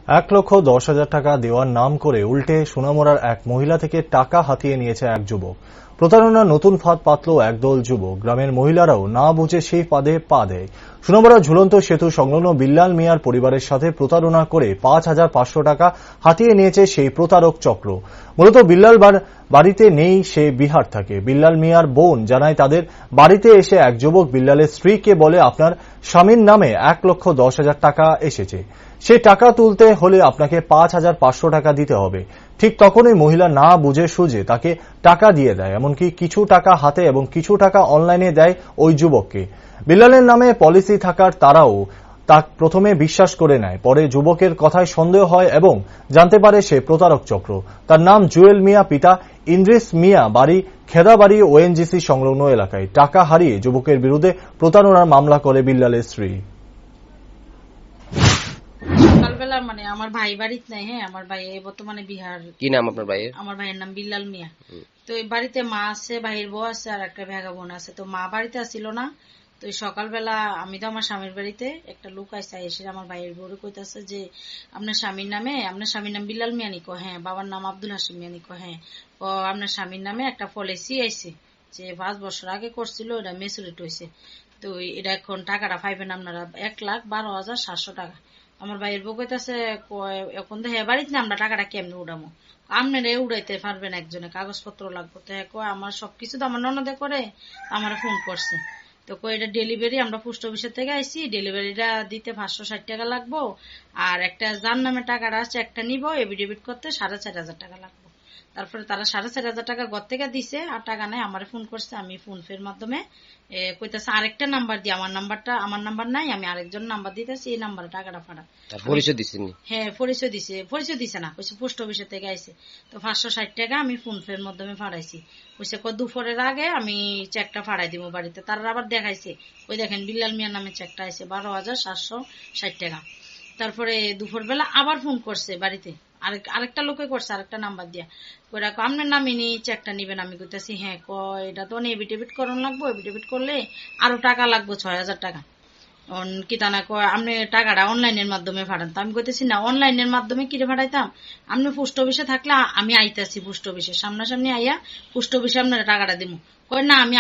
1,10,000 টাকা দেওয়ার নাম করে উল্টে সোনামুড়ার এক মহিলা থেকে টাকা হাতিয়ে নিয়েছে এক যুবক। প্রতারণার নতুন ফাঁদ পাতল একদল যুবক। গ্রামের মহিলারাও না বুঝে সেই ফাঁদে পা দেয়। সোনামুড়া ঝুলন্ত সেতু সংলগ্ন বিল্লাল মিয়ার পরিবারের সাথে প্রতারণা করে 5,500 টাকা হাতিয়ে নিয়েছে সেই প্রতারক চক্র। মূলত বিল্লাল বাড়িতে নেই, সে বিহার থাকে। বিল্লাল মিয়ার বোন জানায়, তাদের বাড়িতে এসে এক যুবক বিল্লালের স্ত্রীকে বলে, আপনার স্বামীর নামে 1,10,000 টাকা এসেছে, সে টাকা তুলতে হলে আপনাকে 5,500 টাকা দিতে হবে। ঠিক তখনই মহিলা না বুঝে সুঝে তাকে টাকা দিয়ে দেয়, এমনকি কিছু টাকা হাতে এবং কিছু টাকা অনলাইনে দেয় ওই যুবককে। বিল্লালের নামে পলিসি থাকার তারাও তা প্রথমে বিশ্বাস করে নেয়। পরে যুবকের কথায় সন্দেহ হয় এবং জানতে পারে সে প্রতারক চক্র। তার নাম জুয়েল মিয়া, পিতা ইন্দ্রিস মিয়া, বাড়ি খেদাবাড়ি ওএনজিসি সংলগ্ন এলাকায়। টাকা হারিয়ে যুবকের বিরুদ্ধে প্রতারণার মামলা করে বিল্লালের স্ত্রী। সকালবেলা আমার ভাই বাড়িতে নাই। হ্যাঁ, আমার ভাই বর্তমানে বিহার। কি নাম আপনার ভাইয়ের? আমার ভাইয়ের নাম বিল্লাল মিয়া। তো এই বাড়িতে মা আছে, ভাইয়ের বউ আছে, আর একটা ভেগা বোন আছে। তো মা বাড়িতে আসছিল না। তো সকালবেলা আমি তো আমার স্বামীর বাড়িতে, একটা লোক আইসা এসে আমার ভাইয়ের বউরে কইতাছে যে আপনার স্বামীর নাম বিল্লাল মিয়া নিকো? হ্যাঁ। বাবার নাম আব্দুল হাসিম মিয়া নিকো? হ্যাঁ। ও আপনার স্বামীর নামে একটা পলিসি আইছে, যে 5 বছর আগে করছিল, এটা মেচুরিটি হয়েছে। তো এটা এখন টাকাটা পাইবেন আপনারা 1,12,700 টাকা। আমার ভাইয়ের বউ কইতাছে, এখন তো হ্যাঁ বাড়িতে না, আমরা টাকাটা কেমনে উঠামো? আপনারা উড়াইতে পারবেন, একজনে কাগজপত্র লাগবে। তো হ্যাঁ, আমার সবকিছু তো আমার ননদে করে, আমার ফোন করছে। তো এটা ডেলিভারি, আমরা পোস্ট অফিসের থেকে আইসি, ডেলিভারিটা দিতে 560 টাকা লাগবো। আর একটা যার নামে টাকাটা আছে একটা নিবো, এফিডেভিট করতে 4,500 টাকা লাগবে। তারপরে তারা 4,500 টাকা ঘর থেকে দিছে, আর টাকা নাই। আমার ফোন করছে, আমি ফোন ফের মাধ্যমে কইতাছে আরেকটা নাম্বার দিয়ে, আমার নাম্বার নাই, আমি আরেকজন নাম্বার দিতেছি, এই নাম্বারে টাকাটা পাঠা। পরিচয় দিচ্ছেন? হ্যাঁ, পরিচয় দিছে না, কইছে পোস্ট অফিসের থেকে আইছে। তো 560 টাকা আমি ফোন ফের মাধ্যমে ফাড়াইছি। কইছে দুপুরের আগে আমি চেকটা ফাড়াই দিব বাড়িতে। তারা আবার দেখাইছে, ওই দেখেন বিল্লাল মিয়ার নামে চেকটা আইছে 12,760 টাকা। তারপরে দুপুর বেলা আবার ফোন করছে বাড়িতে, আরেকটা লোকে করছে, আরেকটা নাম্বার দিয়া। কইরা আপনার নামে নি চেকটা নিবেন? আমি কইতাছি হ্যাঁ। এটা তো এফিডেভিট করন লাগবো, এফিডেভিট করলে আরো টাকা লাগবো 6,000 টাকা। কি তা না কয়, আপনি টাকাটা অনলাইনের মাধ্যমে পাঠান। তো আমি কইতেছি না, অনলাইনের মাধ্যমে কিরে পাঠাইতাম? আপনি পোস্ট অফিসে থাকলে আমি আইতাছি, পোস্ট অফিসে সামনাসামনি আইয়া পোস্ট অফিসে আপনার টাকাটা দিব। কয় না, আমি